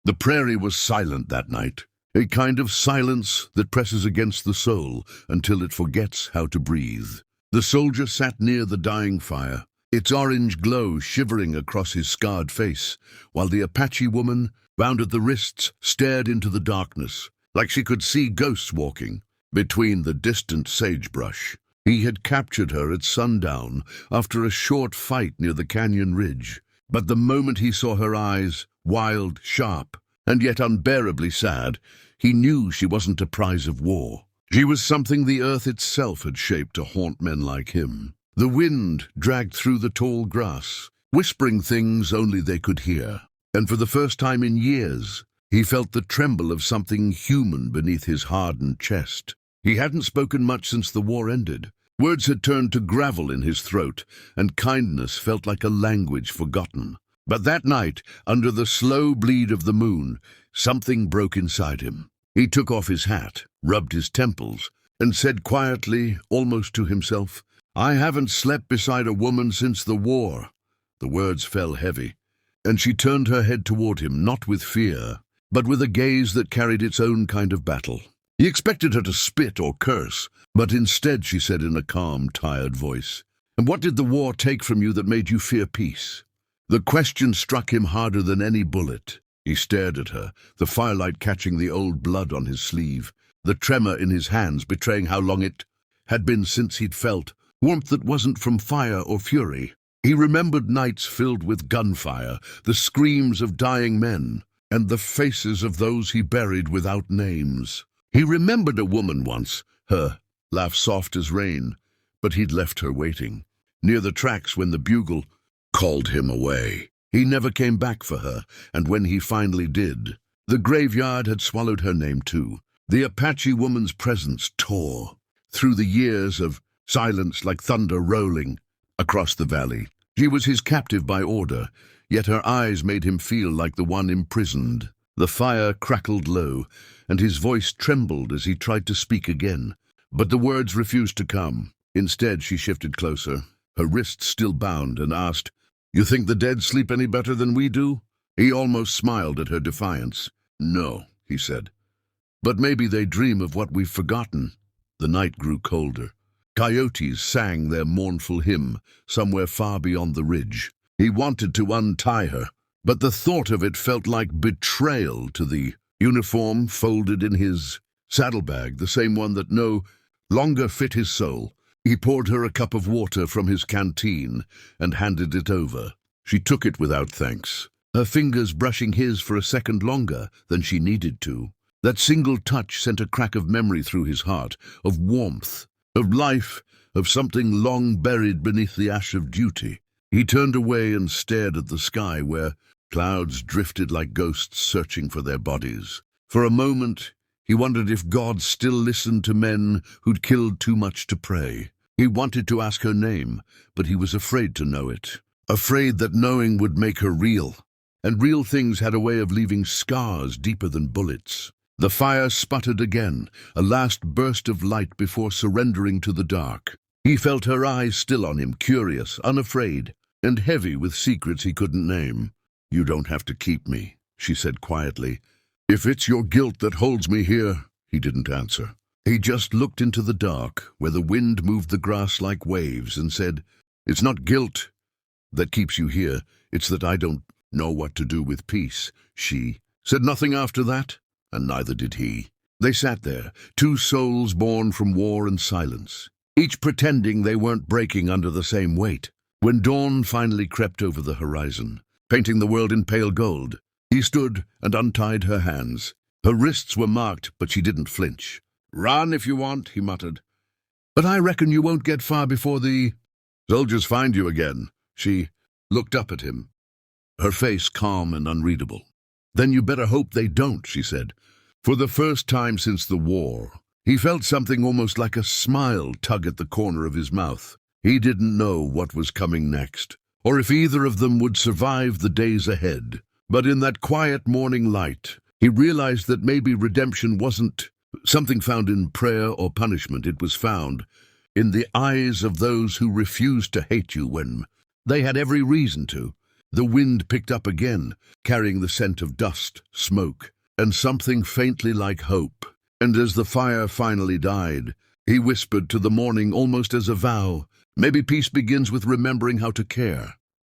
The prairie was silent that night, a kind of silence that presses against the soul until it forgets how to breathe. The soldier sat near the dying fire, its orange glow shivering across his scarred face, while the Apache woman, bound at the wrists, stared into the darkness, like she could see ghosts walking between the distant sagebrush. He had captured her at sundown after a short fight near the canyon ridge, but the moment he saw her eyes, wild, sharp, and yet unbearably sad, he knew she wasn't a prize of war. She was something the earth itself had shaped to haunt men like him. The wind dragged through the tall grass, whispering things only they could hear, and for the first time in years, he felt the tremble of something human beneath his hardened chest. He hadn't spoken much since the war ended. Words had turned to gravel in his throat, and kindness felt like a language forgotten. But that night, under the slow bleed of the moon, something broke inside him. He took off his hat, rubbed his temples, and said quietly, almost to himself, "I haven't slept beside a woman since the war." The words fell heavy, and she turned her head toward him, not with fear, but with a gaze that carried its own kind of battle. He expected her to spit or curse, but instead she said in a calm, tired voice, "And what did the war take from you that made you fear peace?" The question struck him harder than any bullet. He stared at her, the firelight catching the old blood on his sleeve, the tremor in his hands betraying how long it had been since he'd felt warmth that wasn't from fire or fury. He remembered nights filled with gunfire, the screams of dying men, and the faces of those he buried without names. He remembered a woman once, her laugh soft as rain, but he'd left her waiting, near the tracks when the bugle called him away. He never came back for her, and when he finally did, the graveyard had swallowed her name too. The Apache woman's presence tore through the years of silence like thunder rolling across the valley. She was his captive by order, yet her eyes made him feel like the one imprisoned. The fire crackled low, and his voice trembled as he tried to speak again. But the words refused to come. Instead, she shifted closer, her wrists still bound, and asked, "You think the dead sleep any better than we do?" He almost smiled at her defiance. "No," he said. "But maybe they dream of what we've forgotten." The night grew colder. Coyotes sang their mournful hymn somewhere far beyond the ridge. He wanted to untie her, but the thought of it felt like betrayal to the uniform folded in his saddlebag, the same one that no longer fit his soul. He poured her a cup of water from his canteen and handed it over. She took it without thanks, her fingers brushing his for a second longer than she needed to. That single touch sent a crack of memory through his heart, of warmth, of life, of something long buried beneath the ash of duty. He turned away and stared at the sky where clouds drifted like ghosts searching for their bodies. For a moment, he wondered if God still listened to men who'd killed too much to pray. He wanted to ask her name, but he was afraid to know it, afraid that knowing would make her real. And real things had a way of leaving scars deeper than bullets. The fire sputtered again, a last burst of light before surrendering to the dark. He felt her eyes still on him, curious, unafraid, and heavy with secrets he couldn't name. "You don't have to keep me," she said quietly. "If it's your guilt that holds me here." He didn't answer. He just looked into the dark, where the wind moved the grass like waves, and said, "It's not guilt that keeps you here. It's that I don't know what to do with peace." She said nothing after that, and neither did he. They sat there, two souls born from war and silence, each pretending they weren't breaking under the same weight. When dawn finally crept over the horizon, painting the world in pale gold, he stood and untied her hands. Her wrists were marked, but she didn't flinch. "Run if you want," he muttered. "But I reckon you won't get far before the soldiers find you again." She looked up at him, her face calm and unreadable. "Then you better hope they don't," she said. For the first time since the war, he felt something almost like a smile tug at the corner of his mouth. He didn't know what was coming next, or if either of them would survive the days ahead. But in that quiet morning light, he realized that maybe redemption wasn't something found in prayer or punishment. It was found in the eyes of those who refused to hate you when they had every reason to. The wind picked up again, carrying the scent of dust, smoke, and something faintly like hope. And as the fire finally died, he whispered to the morning almost as a vow, maybe peace begins with remembering how to care.